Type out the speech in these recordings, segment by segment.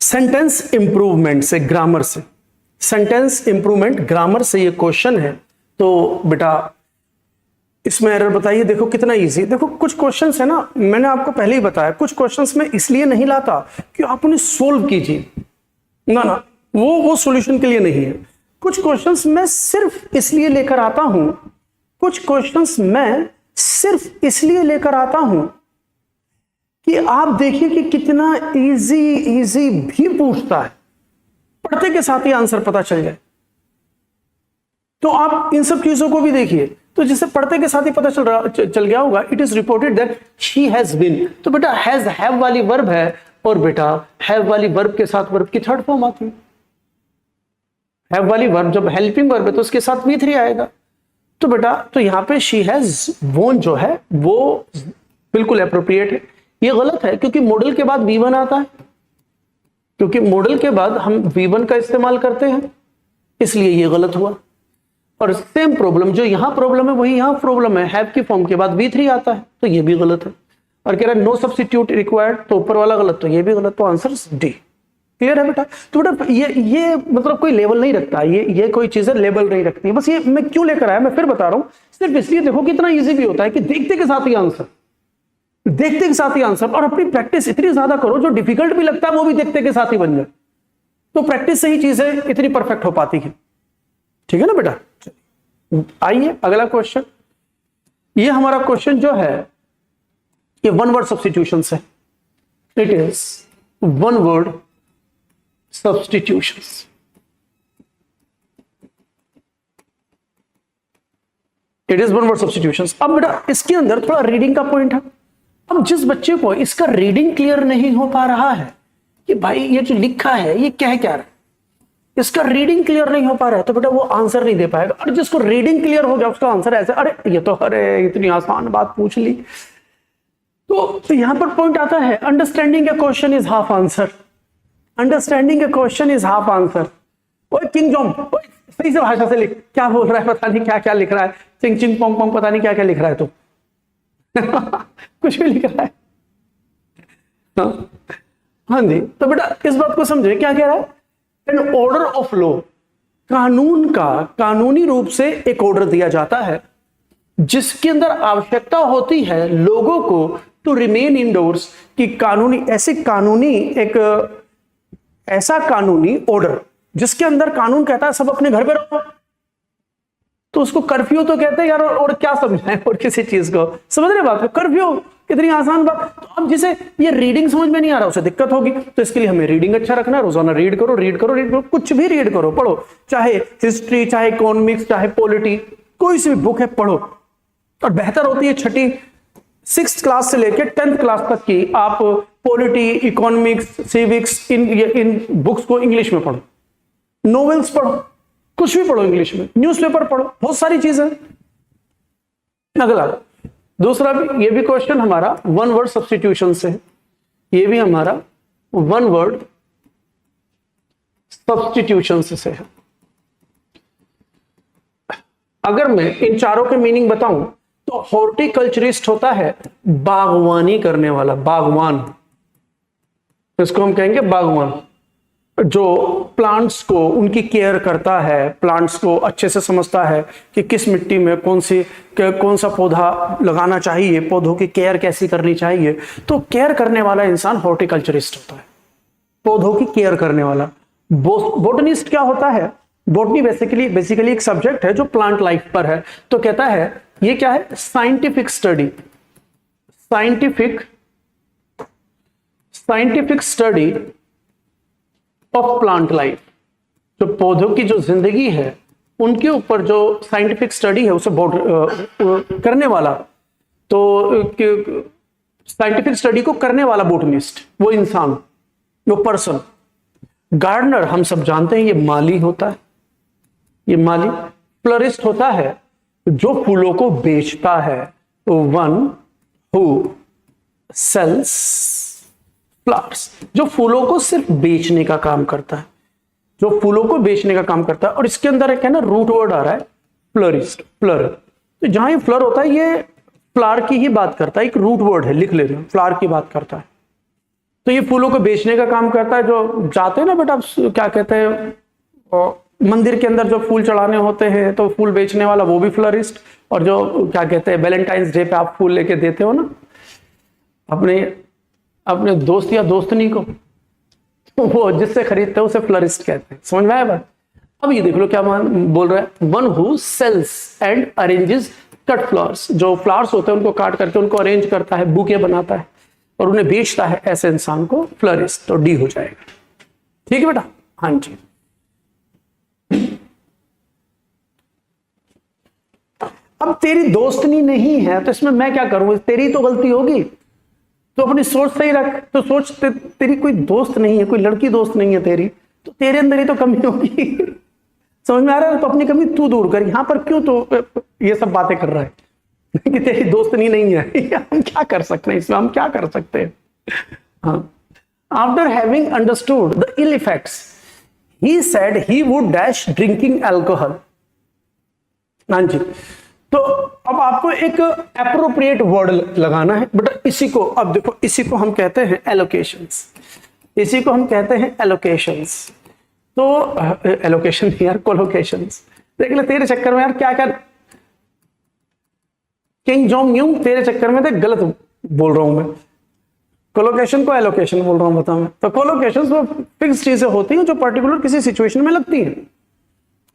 Sentence improvement से, grammar से, sentence improvement grammar से ये क्वेश्चन है। तो बेटा इसमें एरर बताइए। देखो कितना इजी। देखो कुछ क्वेश्चंस है ना, मैंने आपको पहले ही बताया, कुछ क्वेश्चंस में इसलिए नहीं लाता कि आप उन्हें सोल्व कीजिए, ना ना, वो सॉल्यूशन के लिए नहीं है। कुछ क्वेश्चंस मैं सिर्फ इसलिए लेकर आता हूं, कुछ क्वेश्चंस मैं सिर्फ इसलिए लेकर आता हूं कि आप देखिए कि कितना इजी भी पूछता है, पढ़ते के साथ ही आंसर पता चल जाए। तो आप इन सब चीजों को भी देखिए, तो जिसे पढ़ते के साथ ही पता चल गया होगा। It is reported that she has been, तो बेटा हैज हैव वाली वर्ब है, और बेटा हैव वाली वर्ब के साथ वर्ब की थर्ड फॉर्म आती है। हैव वाली वर्ब जब हेल्पिंग वर्ब है तो उसके साथ V3 आएगा। तो बेटा तो यहां पे शी हैज वोन जो है वो बिल्कुल एप्रोप्रिएट है। ये गलत है क्योंकि मॉडल के बाद V1 आता है, क्योंकि मॉडल के बाद हम V1 का इस्तेमाल करते हैं, इसलिए ये गलत हुआ। और सेम प्रॉब्लम जो यहां प्रॉब्लम है वही यहां प्रॉब्लम है, हैव की फॉर्म के बाद V3 आता है, तो ये भी गलत है। और कह रहा है नो सब्स्टिट्यूट रिक्वायर्ड, तो ऊपर वाला गलत, तो ये भी गलत, तो आंसर D। क्लियर है बेटा? तो बेटा ये मतलब कोई लेवल नहीं रखता, ये कोई चीजें लेवल नहीं रखती है। बस ये मैं क्यों लेकर आया मैं फिर बता रहा हूं, सिर्फ इसलिए देखो कितना इजी भी होता है कि देखते के साथ ही आंसर, देखते के साथ ही आंसर। और अपनी प्रैक्टिस इतनी ज्यादा करो जो डिफिकल्ट भी लगता है वो भी देखते के साथ ही बन जाए। तो प्रैक्टिस से ही चीजें इतनी परफेक्ट हो पाती है। ठीक है ना बेटा? आइए अगला क्वेश्चन। ये हमारा क्वेश्चन जो है ये वन वर्ड सब्स्टिट्यूशन है। It is one word substitution. It is one word substitution. अब बेटा इसके अंदर थोड़ा रीडिंग का पॉइंट है। अब जिस बच्चे को इसका रीडिंग क्लियर नहीं हो पा रहा है कि भाई ये जो लिखा है ये क्या रहा है, इसका रीडिंग क्लियर नहीं हो पा रहा है, तो बेटा वो आंसर नहीं दे पाएगा। और जिसको रीडिंग क्लियर हो गया उसका आंसर ऐसे, अरे ये तो अरे इतनी आसान बात पूछ ली। तो यहां पर पॉइंट आता है understanding A question is half answer. Understanding A question is half answer. ओए किंग जॉन्ग, सही से भाषा से लिख, क्या बोल रहा है पता नहीं, क्या क्या लिख रहा है, चिंग चिंग पोंग पोंग, पता नहीं क्या क्या लिख रहा है तू। कुछ भी लिख रहा है। हाँ जी, तो बेटा इस बात को समझे, क्या कह रहा है, एन ऑर्डर ऑफ लॉ, कानून का कानूनी रूप से एक ऑर्डर दिया जाता है जिसके अंदर आवश्यकता होती है लोगों को टू रिमेन इंडोर्स, कि कानूनी ऐसा कानूनी ऑर्डर जिसके अंदर कानून कहता है सब अपने घर पे रहो, तो उसको कर्फ्यू तो कहते हैं यार। और क्या समझाएं और किसी चीज को, समझ रहे बात को? कर्फ्यू कितनी आसान बात। तो अब जिसे ये रीडिंग समझ में नहीं आ रहा उसे दिक्कत होगी, तो इसके लिए हमें रीडिंग अच्छा रखना है। रोजाना रीड करो, रीड करो, रीड करो, कुछ भी रीड करो, पढ़ो, चाहे हिस्ट्री, चाहे इकोनॉमिक्स, चाहे पॉलिटी, कोई सी भी बुक है पढ़ो। और बेहतर होती है छठी 6th क्लास से लेकर 10th क्लास तक की आप पॉलिटी, इकोनॉमिक्स, सिविक्स, इन बुक्स को इंग्लिश में पढ़ो, नॉवेल्स पढ़ो, कुछ भी पढ़ो इंग्लिश में, न्यूज़पेपर पढ़ो, बहुत सारी चीजें। अगला दूसरा भी, ये भी क्वेश्चन हमारा वन वर्ड सब्स्टिट्यूशन से है। ये भी हमारा वन वर्ड सब्स्टिट्यूशन से है। अगर मैं इन चारों के मीनिंग बताऊं तो हॉर्टिकल्चरिस्ट होता है बागवानी करने वाला, बागवान, इसको हम कहेंगे बागवान, जो प्लांट्स को उनकी केयर करता है, प्लांट्स को अच्छे से समझता है कि किस मिट्टी में कौन सा पौधा लगाना चाहिए, पौधों की केयर कैसी करनी चाहिए। तो केयर करने वाला इंसान हॉर्टिकल्चरिस्ट होता है, पौधों की केयर करने वाला। बोटनिस्ट क्या होता है? बोटनी बेसिकली एक सब्जेक्ट है जो प्लांट लाइफ पर है। तो कहता है ये क्या है? Scientific study of plant life, जो पौधों की जो जिंदगी है उनके ऊपर जो साइंटिफिक स्टडी है उसे करने वाला, तो साइंटिफिक स्टडी को करने वाला बोटनिस्ट, वो इंसान, वो पर्सन। गार्डनर हम सब जानते हैं ये माली होता है, ये माली। फ्लोरिस्ट होता है जो फूलों को बेचता है, वन हु सेल्स फ्लावर्स, जो फूलों को सिर्फ बेचने का काम करता है, जो फूलों को बेचने का काम करता है। और इसके अंदर एक है ना रूट वर्ड आ रहा है फ्लोरिस्ट, फ्लर। तो जहां ये फ्लर होता है ये फ्लावर की ही बात करता है, एक रूट वर्ड है, लिख ले रहे हो, फ्लावर की बात करता है। तो ये फूलों को बेचने का काम करता है। जो जाते हैं ना बेटा, क्या कहते हैं, मंदिर के अंदर जो फूल चढ़ाने होते हैं, तो फूल बेचने वाला वो भी फ्लोरिस्ट। और जो क्या कहते हैं, वैलेंटाइंस डे पे आप फूल लेके देते हो ना अपने अपने दोस्त या दोस्तनी को, तो वो जिससे खरीदते हो उसे फ्लोरिस्ट कहते हैं। समझ में आया बात? अब ये देख लो क्या बोल रहा है, one who sells and arranges cut flowers, जो फ्लावर्स होते हैं उनको काट करके उनको अरेंज करता है, बुके बनाता है और उन्हें बेचता है, ऐसे इंसान को फ्लोरिस्ट। तो डी हो जाएगा। ठीक है बेटा? हाँ जी। अब तेरी दोस्तनी नहीं है तो इसमें मैं क्या करूं, तेरी तो गलती होगी, तो अपनी सोच सही रख। तो सोच तेरी कोई दोस्त नहीं है, कोई लड़की दोस्त नहीं है तेरी, तो तेरे अंदर ही तो कमी होगी। समझ में आ रहा है? तो अपनी कमी तू दूर कर। यहां पर क्यों तो ये सब बातें कर रहा है कि तेरी दोस्तनी नहीं है? हम क्या कर सकते हैं इसमें, हम क्या कर सकते हैं? हाँ, after having understood the ill effects he said he would dash drinking alcohol. हाँ जी। तो अब आपको एक एप्रोप्रिएट वर्ड लगाना है बेटा इसी को। अब देखो, इसी को हम कहते हैं एलोकेशंस, इसी को हम कहते हैं एलोकेशंस। तो एलोकेशन यार, कोलोकेशंस। देख ले तेरे चक्कर में यार क्या क्या, किंग जोंग यूं तेरे चक्कर में देख गलत बोल रहा हूं मैं, कोलोकेशन को एलोकेशन बोल रहा हूं, बता मैं। तो कोलोकेशंस वो फिक्स चीजें होती हैं जो पर्टिकुलर किसी सिचुएशन में लगती हैं।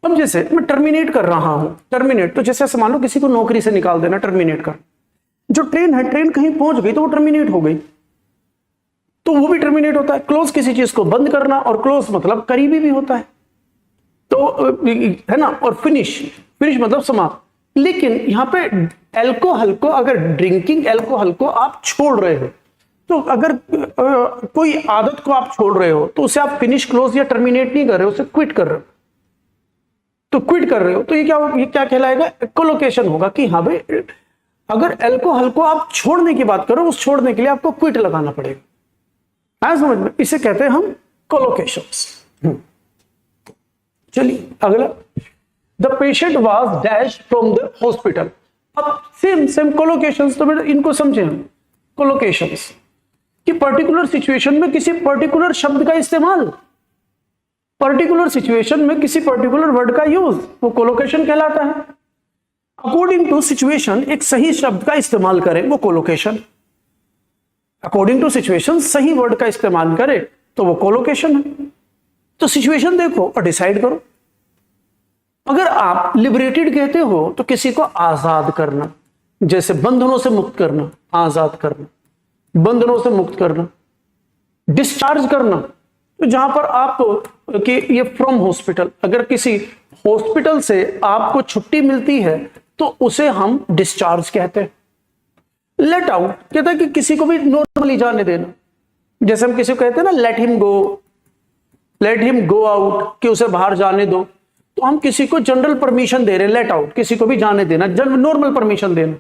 अब जैसे मैं टर्मिनेट कर रहा हूं, टर्मिनेट, तो जैसे मान लो किसी को नौकरी से निकाल देना, टर्मिनेट कर। जो ट्रेन है, ट्रेन कहीं पहुंच गई तो वो टर्मिनेट हो गई, तो वो भी टर्मिनेट होता है। क्लोज किसी चीज को बंद करना, और क्लोज मतलब करीबी भी होता है, तो है ना। और फिनिश, फिनिश मतलब समाप्त। लेकिन यहां पे अल्कोहल को, अगर ड्रिंकिंग अल्कोहल को आप छोड़ रहे हो, तो अगर कोई आदत को आप छोड़ रहे हो तो उसे आप फिनिश, क्लोज या टर्मिनेट नहीं कर रहे हो, उसे क्विट कर रहे हो। तो क्विट कर रहे हो तो ये क्या कहलाएगा, कोलोकेशन होगा। कि हाँ भाई, अगर अल्कोहल को आप छोड़ने की बात करो, उस छोड़ने के लिए आपको क्विट लगाना पड़ेगा। समझ में? इसे कहते हैं हम कोलोकेशंस। चलिए अगला, the patient was dash from the hospital. अब सेम सेम कोलोकेशंस, तो बेटा इनको समझे हम। कोलोकेशंस कि पर्टिकुलर सिचुएशन में किसी पर्टिकुलर शब्द का इस्तेमाल, पर्टिकुलर सिचुएशन में किसी पर्टिकुलर वर्ड का यूज, वो कोलोकेशन कहलाता है। अकॉर्डिंग टू सिचुएशन एक सही शब्द का इस्तेमाल करें, वो कोलोकेशन। अकॉर्डिंग टू सिचुएशन सही वर्ड का इस्तेमाल करें तो वो कोलोकेशन है। तो सिचुएशन देखो और डिसाइड करो। अगर आप लिबरेटेड कहते हो तो किसी को आजाद करना, जैसे बंधनों से मुक्त करना, आजाद करना, बंधनों से मुक्त करना। डिस्चार्ज करना, तो जहां पर आप कि ये फ्रॉम हॉस्पिटल, अगर किसी हॉस्पिटल से आपको छुट्टी मिलती है तो उसे हम डिस्चार्ज कहते हैं। लेट आउट कहता है कि किसी को भी नॉर्मली जाने देना, जैसे हम किसी को कहते हैं ना लेट हिम गो आउट, कि उसे बाहर जाने दो। तो हम किसी को जनरल परमिशन दे रहे हैं, लेट आउट, किसी को भी जाने देना, नॉर्मल परमिशन देना।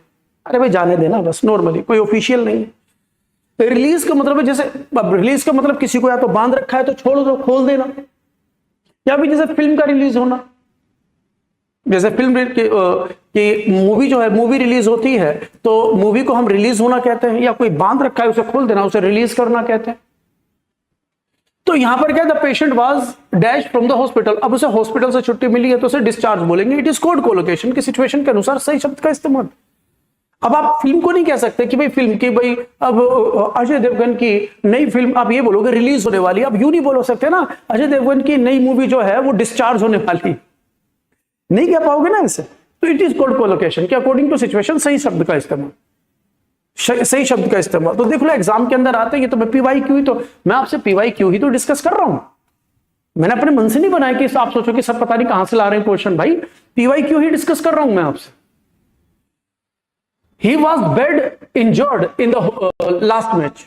अरे भाई जाने देना बस, नॉर्मली, कोई ऑफिशियल नहीं है। रिलीज का मतलब है, जैसे रिलीज का मतलब किसी को या तो बांध रखा है तो छोड़ दो, खोल देना। या भी जैसे फिल्म का रिलीज होना, जैसे फिल्म की मूवी जो है, मूवी रिलीज होती है तो मूवी को हम रिलीज होना कहते हैं। या कोई बांध रखा है उसे खोल देना, उसे रिलीज करना कहते हैं। तो यहां पर क्या, the patient was dash from the hospital. अब उसे हॉस्पिटल से छुट्टी मिली है तो उसे डिस्चार्ज बोलेंगे। इट इज कॉल्ड कोलोकेशन, की सिचुएशन के अनुसार सही शब्द का इस्तेमाल। अब आप फिल्म को नहीं कह सकते कि भाई फिल्म की, भाई अब अजय देवगन की नई फिल्म, आप ये बोलोगे रिलीज होने वाली। अब यूं नहीं बोल सकते ना, अजय देवगन की नई मूवी जो है वो डिस्चार्ज होने वाली, नहीं कह पाओगे ना ऐसे। तो इट इज कॉल्ड कोलोकेशन, कि अकॉर्डिंग टू सिचुएशन सही शब्द का इस्तेमाल, सही शब्द का इस्तेमाल। तो देख लो एग्जाम के अंदर आते हैं, ये तो मैं PYQ ही, तो मैं आपसे PYQ ही तो डिस्कस कर रहा हूं। मैंने अपने मन से नहीं बनाया कि आप सोचो कि सब पता नहीं कहां से ला रहे हैं क्वेश्चन। भाई PYQ ही डिस्कस कर रहा हूं मैं आपसे। He was bad injured in the last match.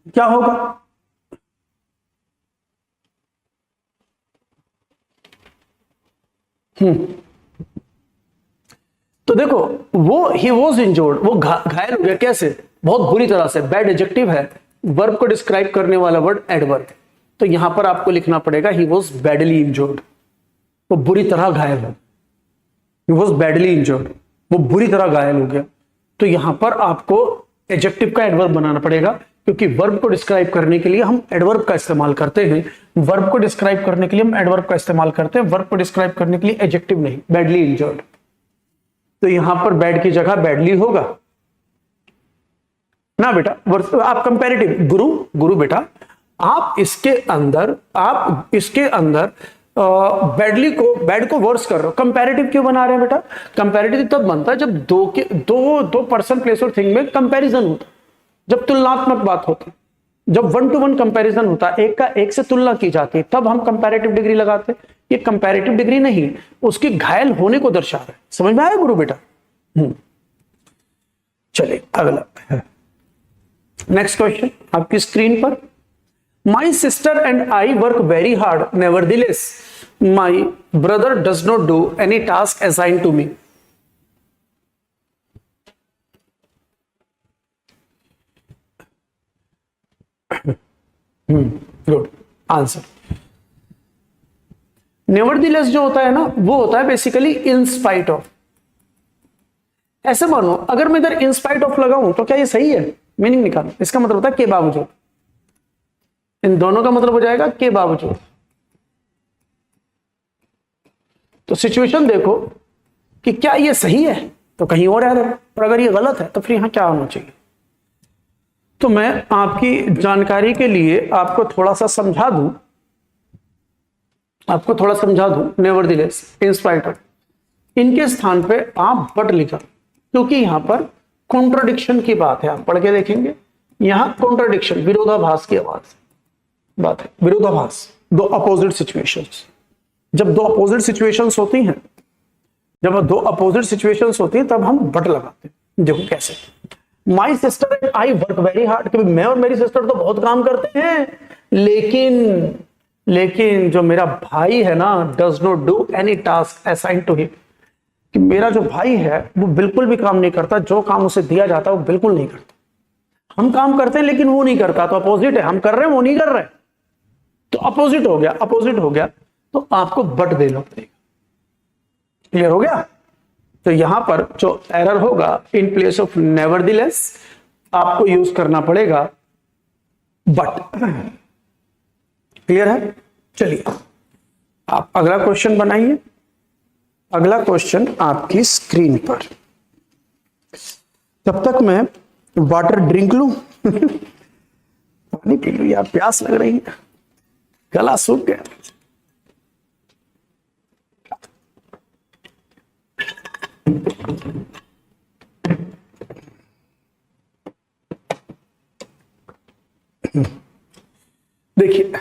क्या होगा? तो देखो, वो he was injured, वो घायल हो गया। कैसे? बहुत बुरी तरह से। बैड एडजेक्टिव है, वर्ब को डिस्क्राइब करने वाला वर्ड एडवर्ब। तो यहां पर आपको लिखना पड़ेगा he was badly injured, वो बुरी तरह घायल है। he was badly injured, वो बुरी तरह घायल हो गया। तो यहां पर आपको एडजेक्टिव का एडवर्ब बनाना पड़ेगा क्योंकि वर्ब को डिस्क्राइब करने के लिए हम एडवर्ब का इस्तेमाल करते हैं, वर्ब को डिस्क्राइब करने के लिए हम एडवर्ब का इस्तेमाल करते हैं, वर्ब को डिस्क्राइब करने के लिए एडजेक्टिव नहीं। बैडली इंजर्ड, तो यहां पर बैड की जगह बैडली होगा ना बेटा। आप कंपैरेटिव गुरु, गुरु बेटा आप इसके अंदर बैडली को, बैड को वर्स कर रहे हो, कंपैरेटिव क्यों बना रहे हैं बेटा? कंपैरेटिव तब बनता है जब दो पर्सन प्लेस और थिंग में कंपैरिजन होता है, जब तुलनात्मक बात होती है, जब 1 to 1 कंपैरिजन होता है, एक का एक से तुलना की जाती है, तब हम कंपैरेटिव डिग्री लगाते हैं। ये कंपैरेटिव डिग्री नहीं, उसकी घायल होने को दर्शा रहा है। समझ में आया गुरु बेटा? चलिए अगला नेक्स्ट क्वेश्चन आपकी स्क्रीन पर। My sister and I work very hard, nevertheless my brother does not do any task assigned to me. Good answer. Nevertheless जो होता है ना, वो होता है बेसिकली इन स्पाइट ऑफ। ऐसे मानो अगर मैं इधर इन स्पाइट ऑफ लगाऊं तो क्या ये सही है? मीनिंग निकालो, इसका मतलब होता है के बावजूद। इन दोनों का मतलब हो जाएगा के बावजूद। तो सिचुएशन देखो कि क्या ये सही है तो कहीं और है, और अगर ये गलत है तो फिर यहां क्या होना चाहिए। तो मैं आपकी जानकारी के लिए आपको थोड़ा सा समझा दूं, नेवरदिलेस, इन स्पाइट ऑफ, इनके स्थान पे आप बट लिखा, क्योंकि यहां पर कॉन्ट्राडिक्शन की बात है। आप पढ़ के देखेंगे यहां कॉन्ट्राडिक्शन, विरोधाभास की बात है। विरोधाभास, दो अपोजिट सिचुएशंस। जब दो अपोजिट सिचुएशंस होती हैं, तब हम बट लगाते हैं। देखो कैसे, माई sister and I work very hard, कि मैं और मेरी सिस्टर तो बहुत काम करते हैं, लेकिन जो मेरा भाई है ना, does not do any task assigned to him, कि मेरा जो भाई है वो बिल्कुल भी काम नहीं करता, जो काम उसे दिया जाता है वो बिल्कुल नहीं करता। हम काम करते हैं लेकिन वो नहीं करता, तो अपोजिट है, हम कर रहे हैं वो नहीं कर रहे, तो अपोजिट हो गया, तो आपको बट देना पड़ेगा। क्लियर हो गया? तो यहां पर जो एरर होगा, इन प्लेस ऑफ नेवरदिलेस आपको यूज करना पड़ेगा बट। क्लियर है? चलिए आप अगला क्वेश्चन बनाइए। अगला क्वेश्चन आपकी स्क्रीन पर। तब तक मैं वाटर ड्रिंक लूं, पानी पी लूं, यार प्यास लग रही है, गला सूख गया। देखिए,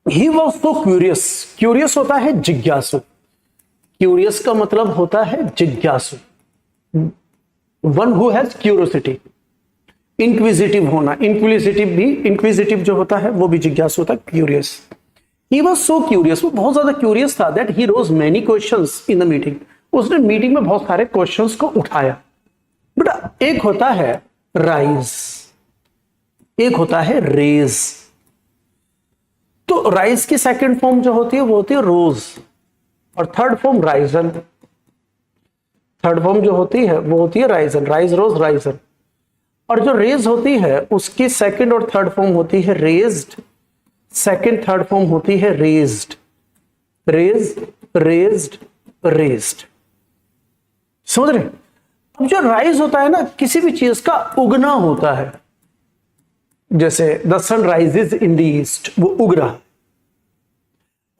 he was so curious. Curious होता है जिज्ञासु, क्यूरियस का मतलब होता है जिज्ञासु, one who has curiosity. Inquisitive होना, इंक्विजिटिव जो होता है वो भी जिज्ञासु होता है, curious. He was so curious, वो बहुत ज्यादा क्यूरियस था, that he rose many questions in the meeting, उसने मीटिंग में बहुत सारे क्वेश्चंस को उठाया। बेटा एक होता है राइज, एक होता है रेज। तो राइज की सेकंड फॉर्म जो होती है वो होती है रोज, और third form Ryzen. Third form जो होती है वो होती है राइजन, राइज रोज राइजन। और जो रेज होती है उसकी सेकंड और थर्ड फॉर्म होती है रेज्ड, सेकंड थर्ड फॉर्म होती है रेज्ड, रेज्ड। समझ रहे? अब जो राइज होता है ना, किसी भी चीज का उगना होता है, जैसे the sun rises in the east, वो उग रहा है।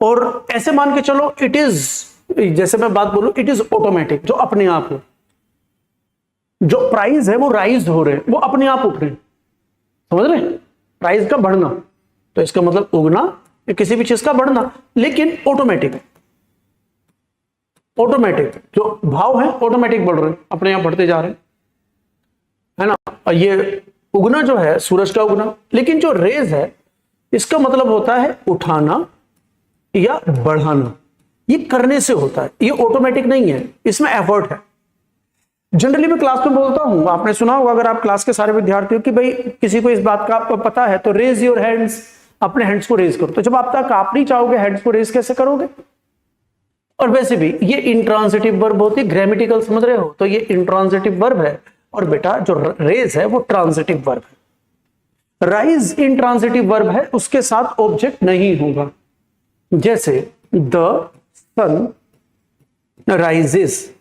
और ऐसे मान के चलो इट इज, जैसे मैं बात बोलूं, इट इज ऑटोमेटिक, जो अपने आप हो। जो प्राइस है वो राइज हो रहे, वो अपने आप उठ रहे। समझ रहे? प्राइस का बढ़ना, तो इसका मतलब उगना या किसी भी चीज का बढ़ना, लेकिन ऑटोमेटिक। जो भाव है ऑटोमेटिक बढ़ रहे, अपने आप बढ़ते जा रहे है ना। और ये उगना जो है सूरज का उगना, लेकिन जो रेज है इसका मतलब होता है उठाना या बढ़ाना, ये करने से होता है, ये ऑटोमेटिक नहीं है, इसमें एफर्ट है। जनरली मैं क्लास में बोलता हूं, आपने सुना होगा अगर आप क्लास के सारे विद्यार्थी हो, कि भाई किसी को इस बात का पता है तो रेज योर हैंड्स, अपने हैंड्स को रेज करो। तो जब आप तक आप नहीं चाहोगे हैंड्स को रेज कैसे करोगे? और वैसे भी ये इंट्रांजिटिव वर्ब होती है, ग्रामेटिकल समझ रहे हो, तो ये इंट्रांजिटिव वर्ब है, और बेटा जो रेज है वो ट्रांजिटिव वर्ब है। राइज इंट्रांजिटिव वर्ब है, उसके साथ ऑब्जेक्ट नहीं होगा। जैसे the sun rises,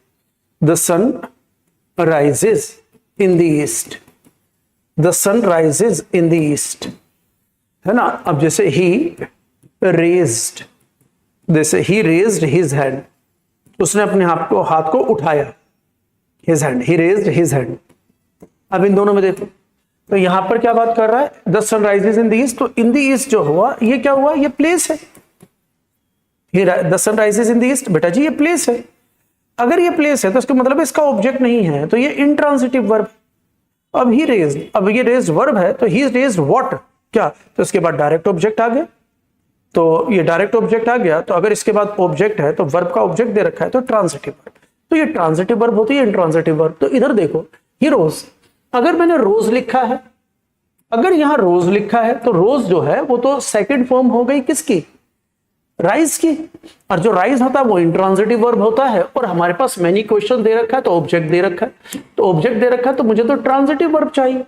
the sun rises in the east, the sun rises in the east, है ना। अब जैसे ही रेज्ड, जैसे ही रेज्ड हिज हैंड, उसने अपने हाथ को उठाया, हिज हैंड, ही रेज्ड हिज हैंड। अब इन दोनों में देखो, तो यहां पर क्या बात कर रहा है, the sun rises in the east, तो इन द ईस्ट जो हुआ ये क्या हुआ, ये प्लेस है। The sun rises in the east, बेटा जी ये प्लेस है। अगर ये प्लेस है तो इसका मतलब इसका ऑब्जेक्ट नहीं है, तो ये इंट्रांजिटिव वर्ब। अब ही रेज्ड, अब ये रेज्ड वर्ब है, तो ही रेज्ड व्हाट, क्या, तो इसके बाद डायरेक्ट ऑब्जेक्ट आ गया। तो ये डायरेक्ट ऑब्जेक्ट आ गया, तो अगर इसके बाद ऑब्जेक्ट है तो वर्ब का ऑब्जेक्ट दे रखा है, तो ट्रांजिटिव वर्ब। तो ये ट्रांजिटिव वर्ब होती है, इंट्रांजिटिव वर्ब। तो इधर देखो, ही रोज, अगर मैंने रोज लिखा है, अगर यहां रोज लिखा है तो रोज जो है वो तो सेकंड फॉर्म हो गई किसकी, राइज की। और जो राइज होता है वो इंट्रांजिटिव वर्ब होता है, और हमारे पास मैनी क्वेश्चन दे रखा है तो ऑब्जेक्ट दे रखा है, तो ऑब्जेक्ट दे रखा है तो मुझे तो ट्रांजिटिव वर्ब चाहिए।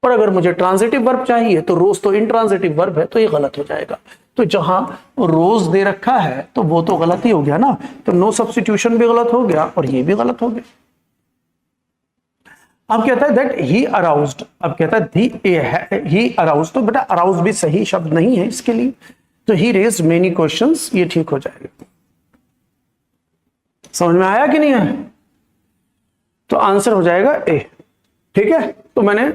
और अगर मुझे ट्रांजिटिव वर्ब चाहिए तो रोज तो इंट्रांजिटिव वर्ब है, तो ये गलत हो जाएगा। तो जहां रोज दे रखा है तो वो तो गलत ही हो गया ना, तो नो सब्स्टिट्यूशन भी गलत हो गया और ये भी गलत हो गया। अब कहता है दैट ही अराउज्ड, अब कहता है ही अराउज्ड, तो बेटा अराउज भी सही शब्द नहीं है इसके लिए, तो ही रेज्ड मेनी क्वेश्चंस, ये ठीक हो जाएगा। समझ में आया कि नहीं है, तो आंसर हो जाएगा ए। ठीक है, तो मैंने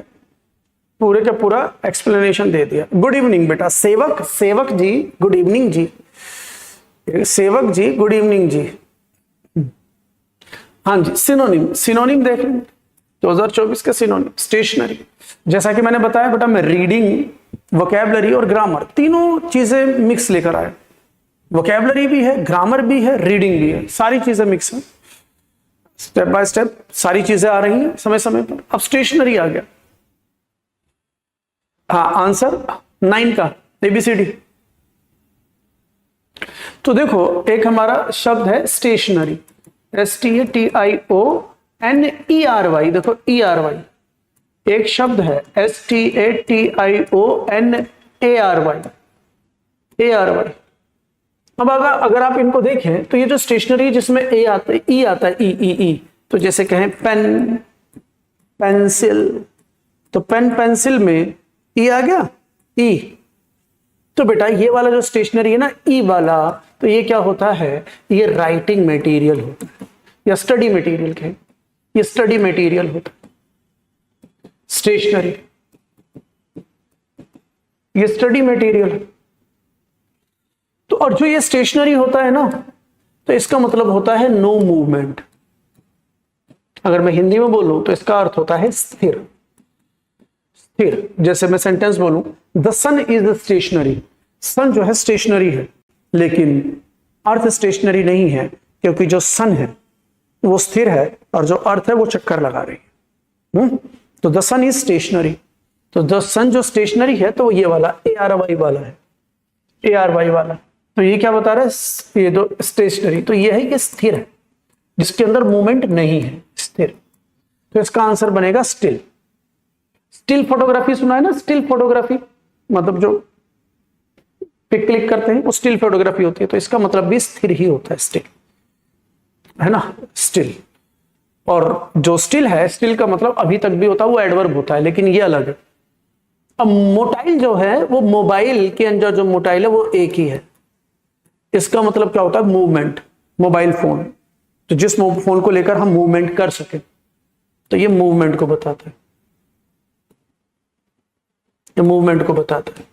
पूरे का पूरा एक्सप्लेनेशन दे दिया। गुड इवनिंग बेटा, सेवक, सेवक जी गुड इवनिंग जी, सेवक जी गुड इवनिंग जी। हाँ जी, सिनोनिम, सिनोनिम देख लें 2024 का सिनोनिम, स्टेशनरी। जैसा कि मैंने बताया बेटा, मैं रीडिंग, वोकैबुलरी और ग्रामर तीनों चीजें मिक्स लेकर आया। वोकैबुलरी भी है, ग्रामर भी है, रीडिंग भी है, सारी चीजें मिक्स हैं, स्टेप बाय स्टेप सारी चीजें आ रही हैं समय समय पर। अब स्टेशनरी आ गया। हाँ, आंसर 9 का एबीसीडी। तो देखो, एक हमारा शब्द है स्टेशनरी, STATIONERY, देखो ERY। एक शब्द है STATIONARY। अब अगर आप इनको देखें तो ये जो स्टेशनरी जिसमें ए आता है, ई आता है, ई, तो जैसे कहें पेन, पेंसिल, तो पेन पेंसिल में ई आ गया, ई। तो बेटा ये वाला जो स्टेशनरी है ना, ई वाला, तो ये क्या होता है, ये राइटिंग मटेरियल होता है या स्टडी मटेरियल कहें, ये स्टडी मटेरियल होता है स्टेशनरी, ये स्टडी मटेरियल। तो और जो ये स्टेशनरी होता है ना, तो इसका मतलब होता है नो मूवमेंट। अगर मैं हिंदी में बोलूं तो इसका अर्थ होता है स्थिर, स्थिर। जैसे मैं सेंटेंस बोलूं, the sun is the stationary, sun जो है स्टेशनरी है, लेकिन अर्थ स्टेशनरी नहीं है, क्योंकि जो सन है वो स्थिर है और जो अर्थ है वो चक्कर लगा रही है। तो द सन इज स्टेशनरी, तो द सन जो स्टेशनरी है तो ये वाला ARY वाला है, ARY वाला। तो ये क्या बता रहा है, ये दो स्टेशनरी, तो ये है कि स्थिर है, जिसके अंदर मूवमेंट नहीं है, स्थिर। तो इसका आंसर बनेगा स्टिल। स्टिल फोटोग्राफी सुना है ना, स्टिल फोटोग्राफी मतलब जो पिक क्लिक करते हैं वो स्टिल फोटोग्राफी होती है, तो इसका मतलब भी स्थिर ही होता है, स्टिल, है ना, स्टिल। और जो स्टिल है, स्टिल का मतलब अभी तक भी होता है, वो एडवर्ब होता है, लेकिन ये अलग है। अब मोटाइल जो है, वो मोबाइल के अंदर जो मोटाइल है वो एक ही है, इसका मतलब क्या होता है, मूवमेंट, मोबाइल फोन, तो जिस फोन को लेकर हम मूवमेंट कर सके, तो ये मूवमेंट को बताता है, ये मूवमेंट को बताता है।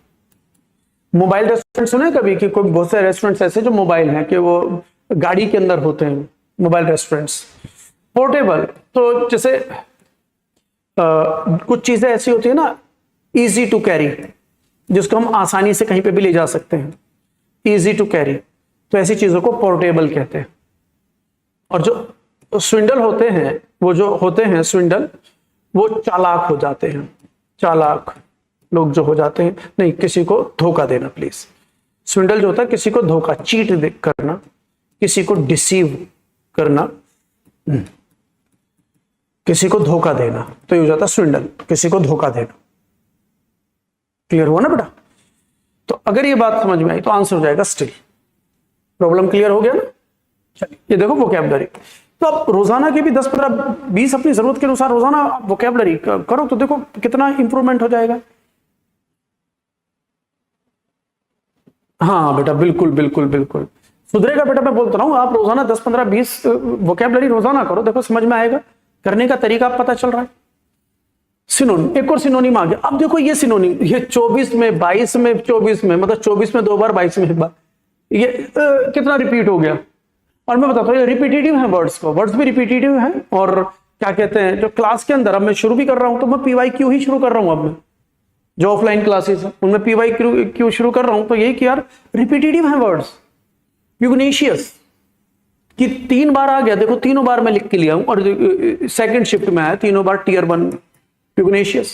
मोबाइल रेस्टोरेंट सुने कभी कि कोई, बहुत सारे रेस्टोरेंट्स ऐसे जो मोबाइल हैं कि वो गाड़ी के अंदर होते हैं, मोबाइल रेस्टोरेंट्स। पोर्टेबल, तो जैसे कुछ चीजें ऐसी होती है ना, इजी टू कैरी, जिसको हम आसानी से कहीं पे भी ले जा सकते हैं, इजी टू कैरी, तो ऐसी चीजों को पोर्टेबल कहते हैं। और जो स्विंडल होते हैं, वो जो होते हैं स्विंडल, वो चालाक हो जाते हैं, चालाक लोग जो हो जाते हैं, नहीं, किसी को धोखा देना, प्लीज। स्विंडल जो होता है किसी को धोखा, चीट करना, किसी को डिसीव करना, किसी को धोखा देना, तो ये हो जाता स्विंडल, किसी को धोखा देना। क्लियर हुआ ना बेटा? तो अगर ये बात समझ में आई तो आंसर हो जाएगा स्टिल। प्रॉब्लम क्लियर हो गया ना? चलिए ये देखो वोकैबुलरी। तो आप रोजाना के भी 10 15 20 अपनी जरूरत के अनुसार रोजाना वोकैबुलरी करो तो देखो कितना इंप्रूवमेंट हो जाएगा। हाँ बेटा बिल्कुल बिल्कुल बिल्कुल सुधरेगा बेटा। मैं बोलता हूँ आप रोजाना 10 15 20 वोकैबुलरी रोजाना करो, देखो समझ में आएगा, करने का तरीका पता चल रहा है। सिनोनिम, एक और सिनोनिम आ गया। अब देखो ये सिनोनिम, ये 24 में 22 में 24 में, मतलब 24 में 2 बार 22 में 1 बार, ये कितना रिपीट हो गया। और मैं बताता हूँ ये रिपीटेटिव है, वर्ड्स भी रिपीटेटिव है। और क्या कहते हैं, जो क्लास के अंदर अब मैं शुरू भी कर रहा हूं तो मैं PYQ ही शुरू कर रहा हूं। अब मैं जो ऑफलाइन क्लासेस है उनमें PYQ शुरू कर रहा हूं, तो यही कि यार रिपीटेटिव है वर्ड्स। प्यूगनेशियस कि 3 बार आ गया, देखो तीनों बार मैं लिख के लिया हूं, और सेकंड शिफ्ट में आया तीनों बार Tier 1 प्यूगनेशियस।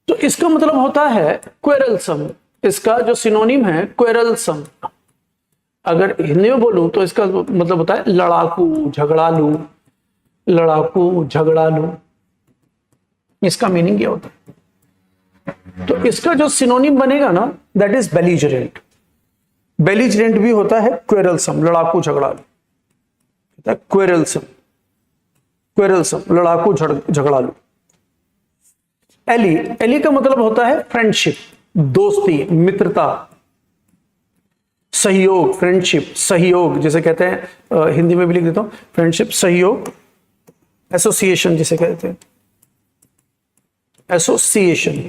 तो इसका मतलब होता है क्वेरलसम। इसका जो सिनोनिम है क्वेरलसम, अगर हिंदी में बोलूं तो इसका मतलब होता है लड़ाकू, झगड़ालू, लड़ाकू झगड़ालू, इसका मीनिंग क्या होता है। तो इसका जो सिनोनिम बनेगा ना दैट इज बेलिजरेंट। बेलिजरेंट भी होता है क्वेरलसम, लड़ाकू झगड़ालू, क्वेरलसम, क्वेरलसम लड़ाकू झगड़ालू। एली, एली का मतलब होता है फ्रेंडशिप, दोस्ती, मित्रता, सहयोग, फ्रेंडशिप, सहयोग जिसे कहते हैं, हिंदी में भी लिख देता हूं फ्रेंडशिप, सहयोग, एसोसिएशन जिसे कहते हैं, एसोसिएशन।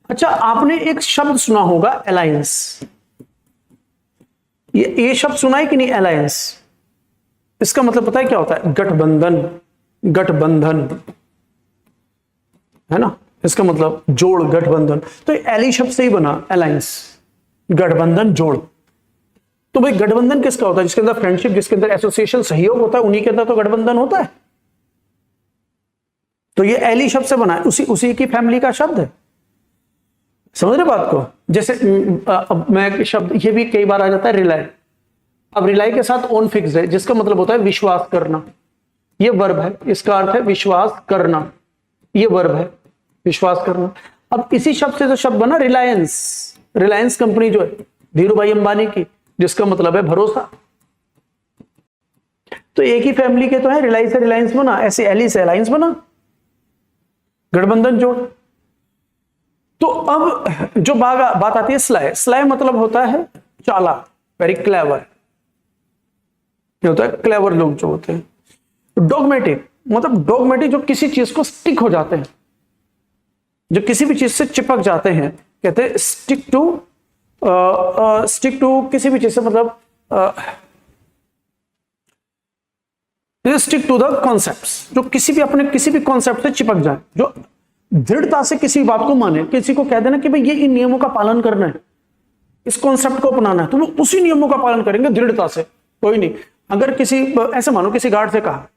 अच्छा आपने एक शब्द सुना होगा अलायंस, ये शब्द सुना है कि नहीं, अलायंस। इसका मतलब पता है क्या होता है, गठबंधन, गठबंधन है ना, इसका मतलब जोड़, गठबंधन। तो एली शब्द से ही बना अलायंस, गठबंधन, जोड़। तो भाई गठबंधन किसका होता है, जिसके अंदर फ्रेंडशिप, जिसके अंदर एसोसिएशन, सहयोग होता है, उन्हीं के अंदर तो गठबंधन होता है। तो ये एली शब्द से बना है, उसी की फैमिली का शब्द है। समझ रहे बात को? जैसे मैं शब्द ये भी कई बार आ जाता है रिलाई। अब रिलाई के साथ ऑन फिक्स है, जिसका मतलब होता है विश्वास करना, ये वर्ब है, इसका अर्थ है विश्वास करना, ये वर्ब है विश्वास करना। अब इसी शब्द से जो शब्द बना रिलायंस, रिलायंस कंपनी जो है धीरू भाई अंबानी की, जिसका मतलब है भरोसा। तो एक ही फैमिली के तो है, रिलाई से रिलायंस बना, ऐसे एली से अलायंस बना, गठबंधन जोड़। तो अब जो बात आती है स्लाय, स्लाय मतलब होता है चालाक, वेरी क्लेवर, होता है क्लेवर लोग जो होते हैं। डॉगमेटिक मतलब डॉगमेटिक, जो किसी चीज को स्टिक हो जाते हैं, जो किसी भी चीज से चिपक जाते हैं, कहते हैं स्टिक टू किसी भी चीज से, मतलब स्टिक टू द कॉन्सेप्ट्स, जो किसी भी कॉन्सेप्ट से चिपक जाए, जो दृढ़ता से किसी बात को माने। किसी को कह देना कि भाई ये इन नियमों का पालन करना है, इस कॉन्सेप्ट को अपनाना है, तो वो उसी नियमों का पालन करेंगे दृढ़ता से। कोई नहीं, अगर किसी ऐसे मानो किसी गार्ड से कहा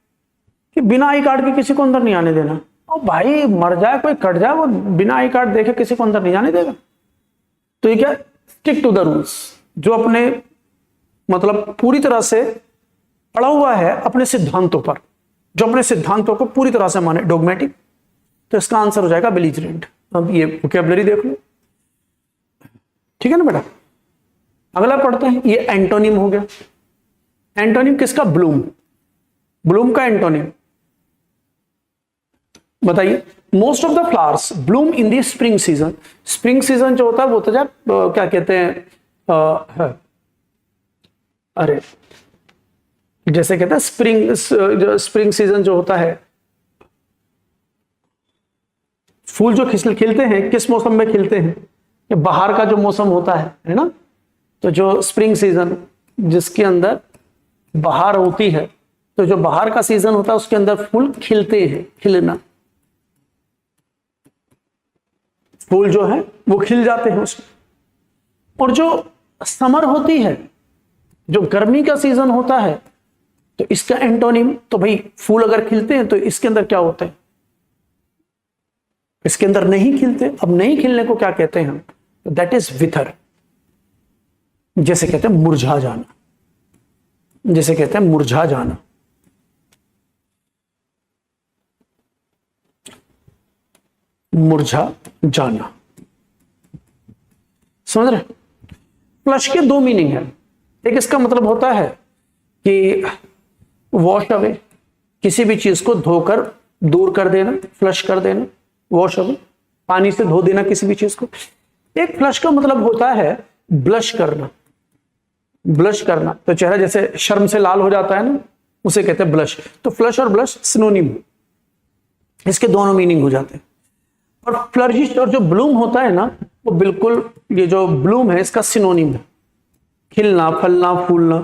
कि बिना आई कार्ड के किसी को अंदर नहीं आने देना, और भाई मर जाए कोई कट जाए, वो बिना आई कार्ड देखे किसी को अंदर नहीं जाने देगा। तो ये क्या, स्टिक टू द रूल्स, जो अपने मतलब पूरी तरह से अड़ा हुआ है अपने सिद्धांतों पर, जो अपने सिद्धांतों को पूरी तरह से माने, डोगमेटिक। तो इसका आंसर हो जाएगा बेलिजरेंट। अब ये वोकैबुलरी देख लो, ठीक है ना बेटा। अगला पढ़ते हैं, ये एंटोनिम हो गया। एंटोनिम किसका, ब्लूम, ब्लूम का एंटोनिम बताइए। Most of the flowers Bloom in the spring season. Spring season जो होता है वो तो जब क्या कहते हैं, अरे जैसे कहते हैं स्प्रिंग सीजन जो होता है, फूल जो खिलते हैं किस मौसम में खिलते हैं, ये बाहर का जो मौसम होता है ना। तो जो स्प्रिंग सीजन जिसके अंदर बाहर होती है, तो जो बाहर का सीजन होता है उसके अंदर फूल खिलते हैं, खिलना, फूल जो है वो खिल जाते हैं उसमें। और जो समर होती है, जो गर्मी का सीजन होता है, तो इसका एंटोनिम, तो भाई फूल अगर खिलते हैं तो इसके अंदर क्या होता है, इसके अंदर नहीं खिलते। अब नहीं खिलने को क्या कहते हैं हम, दैट इज विथर, जैसे कहते हैं मुरझा जाना, जैसे कहते हैं मुरझा जाना। मुरझा जाना। समझ रहे? फ्लश के दो मीनिंग है। एक इसका मतलब होता है कि वॉश अवे, किसी भी चीज को धोकर दूर कर देना, फ्लश कर देना, वॉश अवे, पानी से धो देना किसी भी चीज को। एक फ्लश का मतलब होता है ब्लश करना। ब्लश करना तो चेहरा जैसे शर्म से लाल हो जाता है ना, उसे कहते हैं ब्लश। तो फ्लश और ब्लश सिनोनिम, इसके दोनों मीनिंग हो जाते हैं। और फ्लरिश और जो ब्लूम होता है ना, वो बिल्कुल, ये जो ब्लूम है इसका सिनोनिम है। खिलना, फलना, फूलना,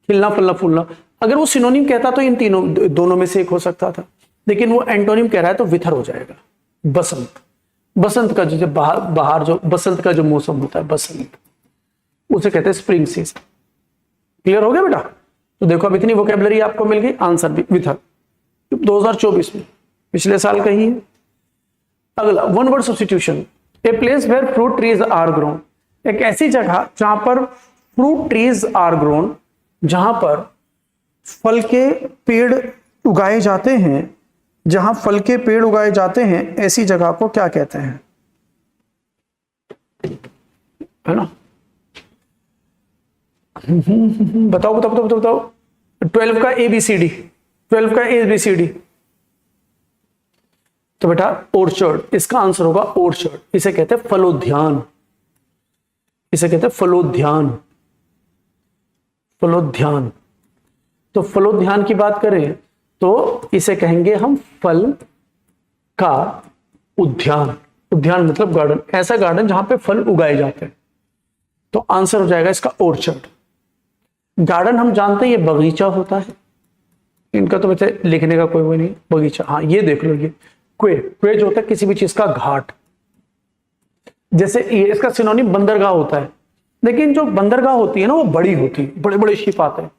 खिलना, फलना, फूलना। अगर वो सिनोनिम कहता तो इन तीनों दोनों में से एक हो सकता था, लेकिन वो एंटोनिम कह रहा है तो विथर हो जाएगा। बसंत, बसंत का जो बाहर जो बसंत का जो मौसम होता है, बसंत, उसे कहते हैं स्प्रिंग सीजन। क्लियर हो गया बेटा? तो देखो अब इतनी वोकेबलरी आपको मिल गई। आंसर भी विथर, 2024 में, पिछले साल का ही है। अगला one word substitution. A place where fruit trees are grown. एक ऐसी जगह जहां पर फ्रूट ट्रीज आर ग्रोन, जहां पर फल के पेड़ उगाए जाते हैं, जहां फल के पेड़ उगाए जाते हैं, ऐसी जगह को क्या कहते हैं? है ना? बताओ बताओ बताओ बताओ बताओ। 12 का ABCD, 12 का ABCD। तो बेटा ऑर्चर्ड, इसका आंसर होगा ऑर्चर्ड। इसे कहते हैं फलोद्यान, इसे कहते हैं फलोद्यान, फलोद्यान। तो फलोद्यान की बात करें तो इसे कहेंगे हम फल का उद्यान। उद्यान मतलब गार्डन, ऐसा गार्डन जहां पे फल उगाए जाते हैं। तो आंसर हो जाएगा इसका ऑर्चर्ड। गार्डन हम जानते हैं ये बगीचा होता है, इनका तो वैसे लिखने का कोई वो नहीं, बगीचा। हाँ ये देख लो, ये क्वे, क्वे जो होता है किसी भी चीज का घाट। जैसे ये इसका सिनोनिम बंदरगाह होता है, लेकिन जो बंदरगाह होती है ना वो बड़ी होती है, बड़े बड़े शिप आते हैं।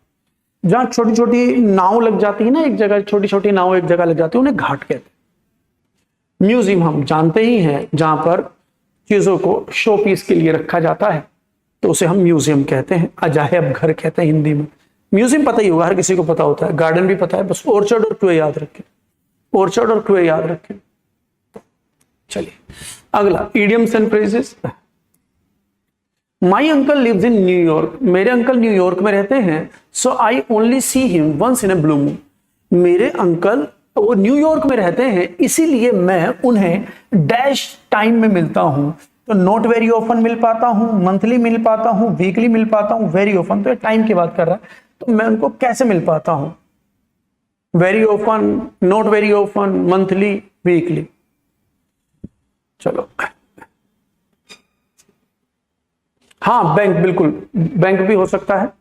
जहां छोटी छोटी नाव लग जाती है ना, एक जगह छोटी छोटी नाव एक जगह लग जाती है, उन्हें घाट कहते हैं। म्यूजियम हम जानते ही हैं, जहां पर चीजों को शो पीस के लिए रखा जाता है, तो उसे हम म्यूजियम कहते हैं। अजायब घर कहते हैं हिंदी में। म्यूजियम पता ही होगा, हर किसी को पता होता है। गार्डन भी पता है, बस ऑर्चर्ड और क्वे याद रखें, ऑर्चर्ड और क्वे याद रखें। चलिए अगला, idioms and phrases. My uncle lives in New York. मेरे अंकल न्यूयॉर्क में रहते हैं। So I only see him once in a blue moon. मेरे अंकल वो न्यूयॉर्क में रहते हैं, इसीलिए मैं उन्हें डैश टाइम में मिलता हूं। तो नॉट वेरी ऑफन मिल पाता हूं, मंथली मिल पाता हूं, वीकली मिल पाता हूं, वेरी ऑफन। तो टाइम की बात कर रहा है, तो मैं उनको कैसे मिल पाता हूं? Very often, not very often, monthly, weekly. चलो हाँ बैंक, बिल्कुल बैंक भी हो सकता है,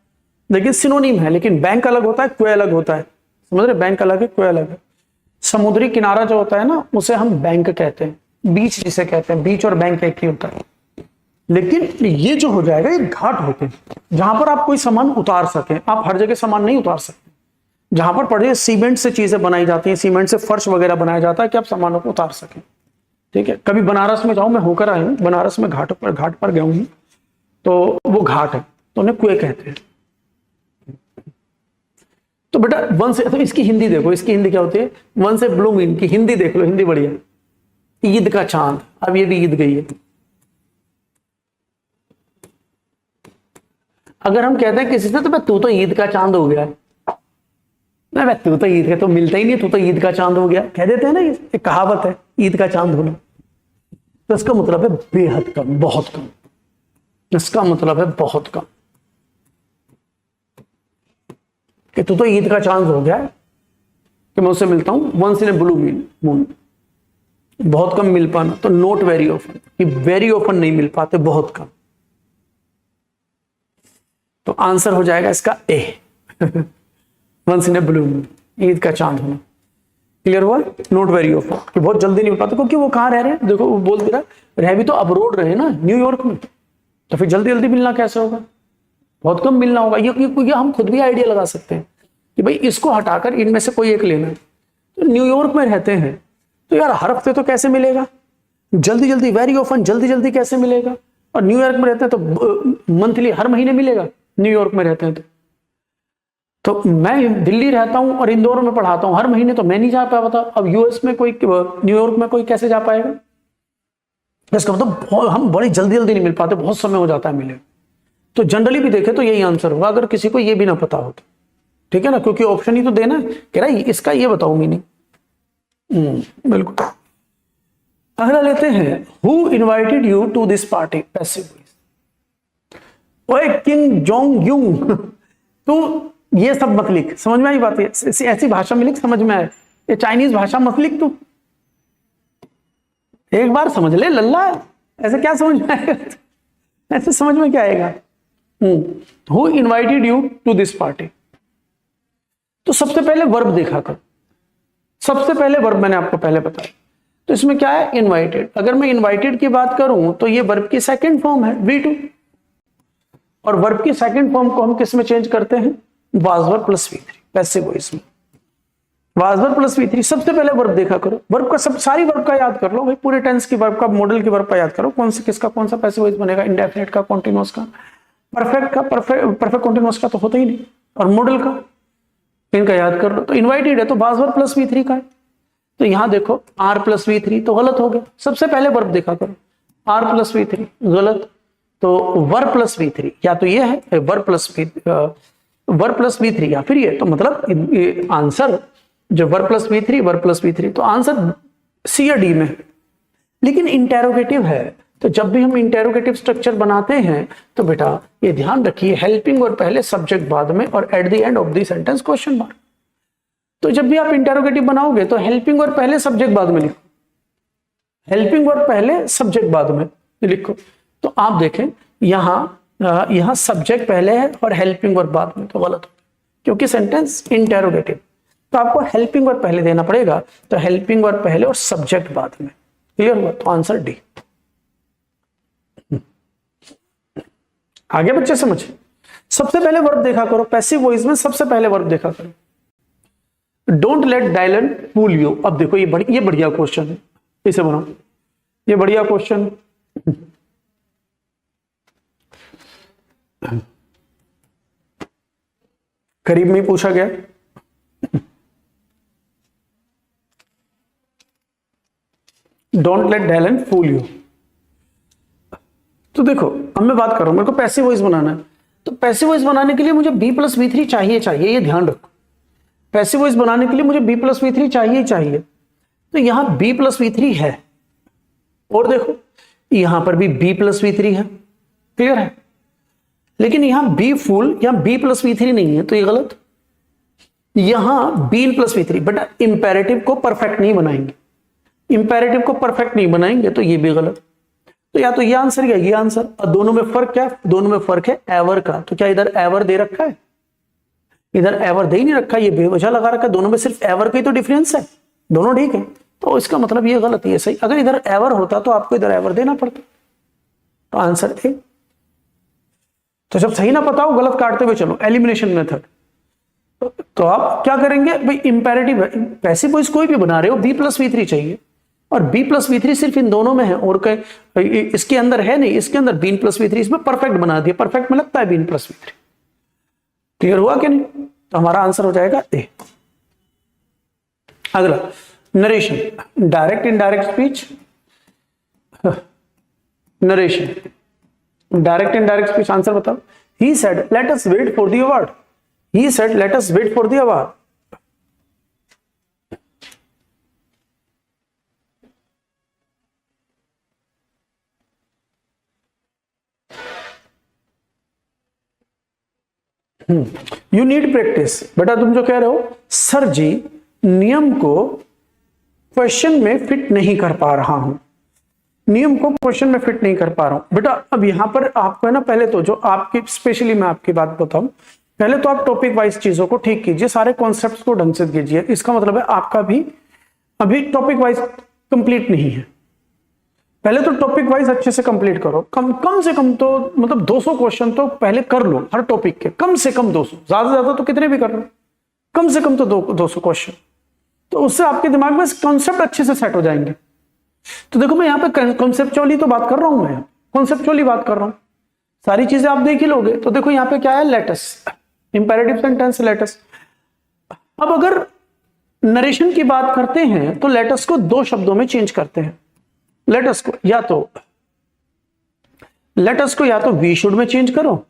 लेकिन सिनोनिम है। लेकिन बैंक अलग होता है, क्वे अलग होता है। समझ रहे? बैंक अलग है, क्वे अलग है। समुद्री किनारा जो होता है ना, उसे हम बैंक कहते हैं। बीच जिसे कहते हैं, बीच और बैंक एक ही होता है। लेकिन ये जो हो जाएगा, ये घाट होते हैं जहां पर आप कोई सामान उतार सकें। आप हर जगह सामान नहीं उतार सकते। जहां पर पड़े सीमेंट से चीजें बनाई जाती हैं, सीमेंट से फर्श वगैरह बनाया जाता है कि आप सामानों को उतार सकें। ठीक है, कभी बनारस में जाओ, मैं होकर आया हूं बनारस में, घाट पर गया हूं, तो वो घाट है, तो उन्हें कुएं कहते हैं। तो बेटा वन से, तो इसकी हिंदी देखो, इसकी हिंदी क्या होती है? वन से ब्लूम इन की हिंदी देख लो, हिंदी बढ़िया। ईद का चांद, अब ये भी ईद गई है। अगर हम कहते हैं किसी से, तो तू तो ईद का चांद हो गया, ना तू तो ईद का तो मिलता ही नहीं, तू तो ईद का चांद हो गया, कह देते हैं ना, ये कहावत है, ईद का चांद होना। तो इसका मतलब है बेहद कम, बहुत कम। इसका मतलब है बहुत कम, कि तू तो ईद का चांद हो गया, कि मैं उससे मिलता हूं once in a blue moon. बहुत कम मिल पाना, तो नॉट वेरी ऑफन, कि वेरी ऑफन नहीं मिल पाते, बहुत कम। तो आंसर हो जाएगा इसका A, once in a blue moon, Eid का चांद होना। क्लियर हुआ? नॉट वेरी ऑफन, कि बहुत जल्दी नहीं मिल पाता, क्योंकि वो कहां रह रहे हैं? देखो वो बोल दे रहा, रह भी तो अब्रोड रहे ना, न्यूयॉर्क में, तो फिर जल्दी जल्दी मिलना कैसे होगा? बहुत कम मिलना होगा। ये हम खुद भी आइडिया लगा सकते हैं कि भाई इसको हटाकर इनमें से कोई एक लेना है। तो न्यूयॉर्क में रहते हैं, तो यार हर हफ्ते तो कैसे मिलेगा? जल्दी जल्दी, वेरी ऑफन, जल्दी जल्दी कैसे मिलेगा? और न्यूयॉर्क में रहते हैं तो मंथली, हर महीने मिलेगा। न्यूयॉर्क में रहते हैं तो मैं दिल्ली रहता हूं और इंदौर में पढ़ाता हूं, हर महीने तो मैं नहीं जा पाता। अब यूएस में कोई, न्यूयॉर्क में कोई कैसे जा पाएगा? इसका मतलब हम बड़ी जल्दी जल्दी नहीं मिल पाते, बहुत समय हो जाता है मिले। तो जनरली भी देखे तो यही आंसर होगा अगर किसी को ये भी ना पता हो तो, ठीक है ना, क्योंकि ऑप्शन ही तो देना है, कह रहा है इसका ये बताओ मीनिंग। बिल्कुल। अगला लेते हैं, who invited you to this party, passive voice. ओए किम जोंग यूंग, तू ये सब मत लिख, समझ में आई बात है, ऐसी भाषा में लिख समझ में आए, ये चाइनीज भाषा मत लिख तू, एक बार समझ ले लल्ला, ऐसे क्या समझ में आएगा, ऐसे समझ में क्या आएगा। Who invited you to this party, तो सबसे पहले वर्ब देखा कर, सबसे पहले वर्ब मैंने आपको पहले बताया, तो इसमें क्या है, इनवाइटेड। अगर मैं इनवाइटेड की बात करूं तो ये वर्ब की सेकंड फॉर्म है V2, और वर्ब की सेकंड फॉर्म को हम किस में चेंज करते हैं, was verb plus V3, passive voice में वाज वर्ब प्लस V3। सबसे पहले वर्ब देखा करो, वर्ब का सब सारी वर्ब का याद कर लो भाई, पूरे टेंस की वर्ब का, मॉडल की वर्ब का याद करो, कौन से किसका कौन सा पैसिव वॉइस बनेगा, इंडेफिनिट का, कॉन्टिन्यूअस का, परफेक्ट का, परफेक्ट कॉन्टिन्यूअस का तो होता ही नहीं, और मॉडल का, इनका याद कर लो। तो इनवाइटेड है तो वाज वर्ब प्लस V3 का है, तो यहां देखो R प्लस V3 तो गलत हो गया, सबसे पहले वर्ब देखा करो, R प्लस V3 गलत, तो वर्ब प्लस V3 या तो ये है वर्ब प्लस V3 या फिर ये, तो मतलब आंसर जो वर्ब प्लस V3 तो आंसर सी या डी में। लेकिन इंटेरोगेटिव है, तो जब भी हम इंटेरोगेटिव स्ट्रक्चर बनाते हैं तो बेटा ये ध्यान रखिए, हेल्पिंग और पहले सब्जेक्ट बाद में, और at the end of the sentence question mark. तो जब भी आप इंटेरोगेटिव बनाओगे तो हेल्पिंग और पहले सब्जेक्ट बाद में लिखो, हेल्पिंग और पहले सब्जेक्ट बाद में लिखो। तो आप देखें यहां सब्जेक्ट पहले है और हेल्पिंग और बाद में, तो गलत हो, क्योंकि सेंटेंस इंटेरोगेटिव, तो आपको हेल्पिंग और पहले देना पड़ेगा, तो हेल्पिंग और पहले और सब्जेक्ट बाद में। क्लियर हुआ, तो आंसर डी। आगे बच्चे समझे, सबसे पहले वर्ब देखा करो, पैसिव वॉइस में सबसे पहले वर्ब देखा करो। Don't let Dylan fool you. अब देखो ये बढ़िया क्वेश्चन है, इसे बनाओ, ये बढ़िया क्वेश्चन। करीब में पूछा गया, don't let Dylan fool you. तो देखो अब मैं बात कर रहा हूं, मेरे को पैसिव वॉइस बनाना है, तो पैसिव वॉइस बनाने के लिए मुझे B प्लस V3 चाहिए, ये ध्यान रखो, पैसिव वॉइस बनाने के लिए मुझे B प्लस V3 चाहिए। तो यहां B प्लस V3 है, और देखो यहां पर भी B प्लस V3 है, क्लियर है, लेकिन यहां B फुल, यहां B प्लस V3 नहीं है, तो ये गलत। यहां B plus V3, but imperative को परफेक्ट नहीं बनाएंगे, इंपेरेटिव को परफेक्ट नहीं बनाएंगे, तो ये भी गलत। तो या तो ये आंसर या ये आंसर, और दोनों में फर्क क्या है, दोनों में फर्क है एवर का। तो क्या इधर एवर दे रखा है, इधर एवर दे ही नहीं रखा, ये बेवजह लगा रखा है, दोनों में सिर्फ एवर का ही तो डिफरेंस है, दोनों ठीक है, तो इसका मतलब ये गलत, ये सही। अगर इधर एवर होता तो आपको इधर एवर देना पड़ता, तो आंसर ए। तो जब सही ना पता हो गलत काटते हुए चलो, एलिमिनेशन मेथड। तो आप क्या करेंगे भाई, इंपेरेटिव है, पैसिव वॉइस कोई भी बना रहे हो B प्लस V3 चाहिए, और B प्लस V3 सिर्फ इन दोनों में है, और इसके अंदर है नहीं, इसके अंदर B प्लस V3, इसमें परफेक्ट बना दिया, परफेक्ट में लगता है B प्लस V3। क्लियर हुआ कि नहीं, तो हमारा आंसर हो जाएगा ए। अगला narration, direct indirect speech, narration, direct indirect speech, answer बताओ। He said let us wait for the award, he said let us wait for the award. You need practice. बेटा तुम जो कह रहे हो, सर जी नियम को क्वेश्चन में फिट नहीं कर पा रहा हूं, नियम को क्वेश्चन में फिट नहीं कर पा रहा हूं। बेटा अब यहां पर आपको है ना, पहले तो जो आपकी, स्पेशली मैं आपकी बात बताऊं, पहले तो आप टॉपिक वाइज चीजों को ठीक कीजिए, सारे कॉन्सेप्ट्स को ढंग से कीजिए। इसका मतलब है आपका भी अभी टॉपिक वाइज कंप्लीट नहीं है, पहले तो टॉपिक वाइज अच्छे से कंप्लीट करो। कम से कम तो मतलब 200 क्वेश्चन तो पहले कर लो हर टॉपिक के, कम से कम 200, ज्यादा से ज्यादा तो कितने भी कर लो, कम से कम तो 200 क्वेश्चन, तो उससे आपके दिमाग में कॉन्सेप्ट अच्छे से सेट हो जाएंगे। तो देखो मैं यहाँ पे कॉन्सेप्चुअली तो बात कर रहा हूं, मैं कॉन्सेप्चुअली बात कर रहा हूं, सारी चीजें आप देख ही लोगे। तो देखो यहाँ पे क्या है, लेटस, इंपेरेटिव सेंटेंस लेटस। अब अगर नरेशन की बात करते हैं तो लेटस को 2 शब्दों में चेंज करते हैं, लेटस को या तो वी शुड में चेंज करो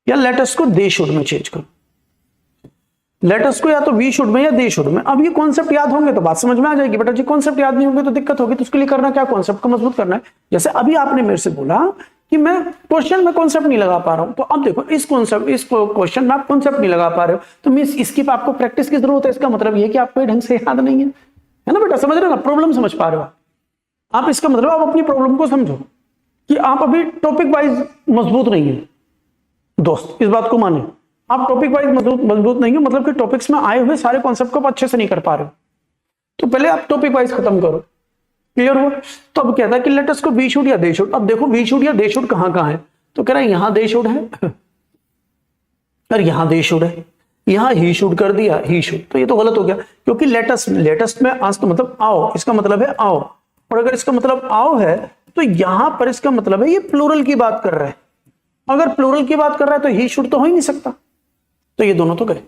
या लेटस को दे शुड में चेंज करो। लेटस को या तो वी शुड में या दे शुड में। अब ये कॉन्सेप्ट याद होंगे तो बात समझ में आ जाएगी। बेटा जी कॉन्सेप्ट याद नहीं होंगे तो दिक्कत होगी। तो उसके लिए करना क्या, कॉन्सेप्ट को मजबूत करना है। जैसे अभी आपने मेरे से बोला कि मैं क्वेश्चन में कॉन्सेप्ट नहीं लगा पा रहा हूं, तो अब देखो इस क्वेश्चन में आप कॉन्सेप्ट नहीं लगा पा रहे हो, तो मींस इसकी आपको प्रैक्टिस की जरूरत है। इसका मतलब ये कि आपको ढंग से याद नहीं है ना बेटा, समझ रहे हो ना, प्रॉब्लम समझ पा रहे हो आप। इसका मतलब आप अपनी प्रॉब्लम को समझो कि आप अभी टॉपिक वाइज मजबूत नहीं है दोस्त, इस बात को माने। आप टॉपिक वाइज मजबूत नहीं हो, मतलब कि टॉपिक्स में आए हुए सारे कॉन्सेप्ट को आप अच्छे से नहीं कर पा रहे हो, तो पहले आप टॉपिक वाइज खत्म करो। क्लियर हुआ? तो अब कहता है कि लेट अस को वी शुड या दे शुड। अब देखो वी शुड या दे शुड कहां कहां है, तो कह रहा है यहां दे शुड है और यहां दे शुड है, यहां ही शुड कर दिया ही शुड, तो ये तो गलत हो गया, क्योंकि लेटेस्ट में आज तो मतलब आओ, इसका मतलब है आओ, और अगर इसका मतलब आओ है तो यहां पर इसका मतलब है ये प्लूरल की बात कर रहा है। अगर प्लूरल की बात कर रहा है तो ही शुड तो हो ही नहीं सकता, तो ये दोनों तो गए।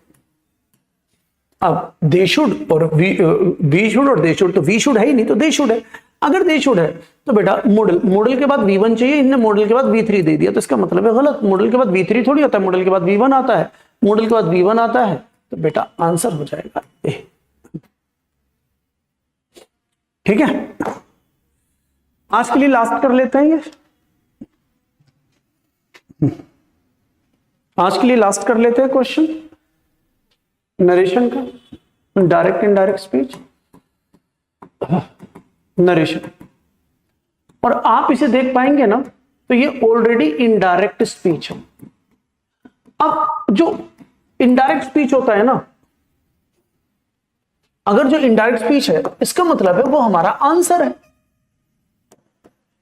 अब दे शुड और वी शुड और दे शुड, तो वी शुड है ही नहीं तो दे शुड है। अगर दे शुड है तो बेटा मॉडल के बाद V1 चाहिए, इनने मॉडल के बाद V3 दे दिया, तो इसका मतलब है गलत। मॉडल के बाद V3 थोड़ी आता है, मॉडल के बाद V1 आता है, मॉडल के बाद V1 आता है, तो बेटा आंसर हो जाएगा ए। ठीक है, आज के लिए लास्ट कर लेते हैं ये, आज के लिए लास्ट कर लेते हैं क्वेश्चन नरेशन का, डायरेक्ट इनडायरेक्ट स्पीच नरेशन। और आप इसे देख पाएंगे ना तो ये ऑलरेडी इनडायरेक्ट स्पीच है। अब जो इनडायरेक्ट स्पीच होता है ना, अगर जो इनडायरेक्ट स्पीच है इसका मतलब है वो हमारा आंसर है,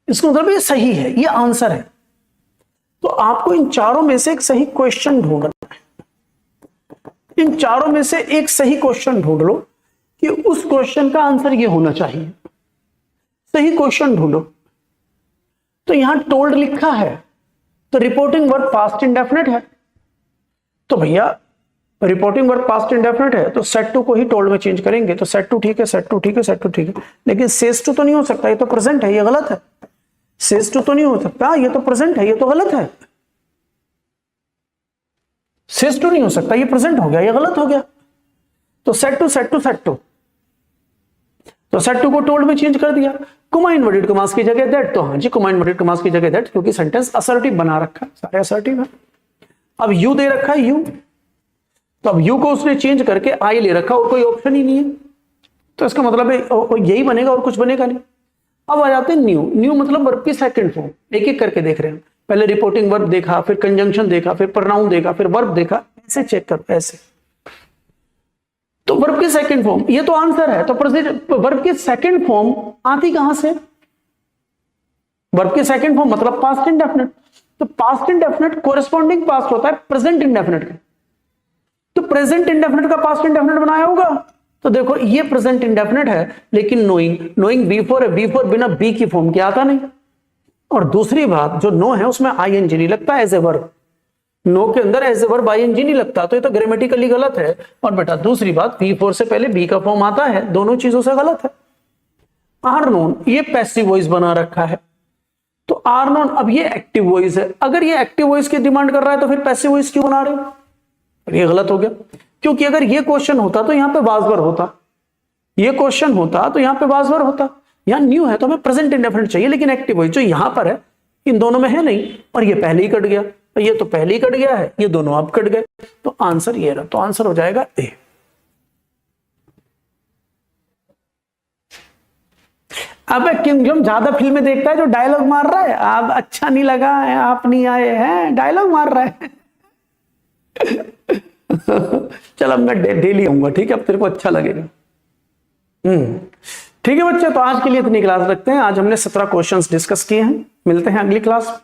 इसका मतलब ये सही है, ये आंसर है। तो आपको इन चारों में से एक सही क्वेश्चन ढूंढना है, इन चारों में से एक सही क्वेश्चन ढूंढ लो कि उस क्वेश्चन का आंसर ये होना चाहिए। सही क्वेश्चन ढूंढो। तो यहां टोल्ड लिखा है तो रिपोर्टिंग वर्ब पास्ट इंडेफिनिट है, तो भैया रिपोर्टिंग वर्ब पास्ट इंडेफिनिट है तो सेट टू को ही टोल्ड में चेंज करेंगे, तो सेट टू ठीक है, सेट टू ठीक है, सेट टू ठीक है, लेकिन सेज टू तो नहीं हो सकता, ये तो प्रेजेंट है, ये गलत है। सेज टू तो नहीं हो सकता, ये तो प्रेजेंट है, ये तो गलत है। सेज टू नहीं हो सकता, ये प्रेजेंट हो गया, ये गलत हो गया। तो set to set to set to, तो सेट टू को टोल्ड में चेंज कर दिया। कोमा इन्वर्टेड कॉमास की जगह दैट, तो हाँ जी कोमा इन्वर्टेड कॉमास की जगह दैट, क्योंकि सेंटेंस असर्टिव बना रखा है, सारे असर्टिव है। अब यू दे रखा है यू, तो अब यू को उसने चेंज करके आई ले रखा और कोई ऑप्शन ही नहीं है, तो इसका मतलब है यही बनेगा और कुछ बनेगा नहीं। अब आ जाते हैं न्यू। न्यू मतलब वर्ब की सेकंड फॉर्म, एक एक करके देख रहे हैं। पहले रिपोर्टिंग वर्ब देखा, फिर कंजंक्शन देखा, फिर प्रोनाउन देखा, फिर वर्ब देखा, ऐसे चेक करो ऐसे। तो वर्ब की सेकंड फॉर्म ये तो आंसर है, तो वर्ब की सेकंड फॉर्म आती कहां से? वर्ब की सेकंड फॉर्म मतलब पास्ट इंडेफिनिट, तो पास्ट इंडेफिनिट कोरिस्पॉन्डिंग पास्ट होता है प्रेजेंट इंडेफिनिट का, तो प्रेजेंट इंडेफिनिट का पास्ट इंडेफिनिट बनाया होगा। तो देखो ये प्रेजेंट इंडेफिनिट है, लेकिन नोइंग बी4 है, बी4 बिना बी की फॉर्म के आता नहीं। और दूसरी बात, जो नो है उसमें आईएनजी नहीं लगता एज ए वर्ब, नो के अंदर एज ए वर्ब आईएनजी नहीं लगता, तो ये तो ग्रामेटिकली गलत है। और बेटा दूसरी बात, बी4 से पहले बी का फॉर्म आता है, दोनों चीजों से गलत है। आर नोन ये पैसिव वॉइस बना रखा है, तो आर नोन अब ये एक्टिव वॉइस है। अगर ये एक्टिव वॉइस की डिमांड कर रहा है तो फिर पैसिव वॉइस क्यों बना रहे हो? ये गलत हो गया, क्योंकि अगर ये क्वेश्चन होता तो यहां पे वाजवर होता, ये क्वेश्चन होता तो यहां पे वाजवर होता। यहां न्यू है तो हमें प्रेजेंट इंडेफिनिट चाहिए, लेकिन एक्टिव वॉइस जो यहां पर है इन दोनों में है नहीं, और ये पहले ही कट गया, ये तो पहले ही कट गया है, ये दोनों अब कट गए, तो आंसर ये रहा, तो आंसर हो जाएगा ए। अब किंगजम ज्यादा फिल्में देखता है, जो डायलॉग मार रहा है, अब अच्छा नहीं लगा है, आप नहीं आए हैं, डायलॉग मार रहा है। चल अब मैं डेली आऊंगा, ठीक है, अब तेरे को अच्छा लगेगा। ठीक है बच्चे, तो आज के लिए इतनी क्लास रखते हैं। आज हमने 17 क्वेश्चंस डिस्कस किए हैं। मिलते हैं अगली क्लास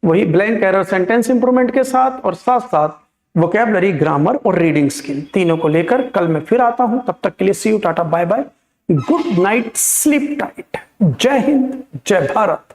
वही ब्लैंक एरर सेंटेंस इंप्रूवमेंट के साथ, और साथ साथ वोकैबुलरी, ग्रामर और रीडिंग स्किल तीनों को लेकर कल मैं फिर आता हूं। तब तक के लिए see you, tata, bye bye, good night, sleep tight. जय हिंद, जय भारत।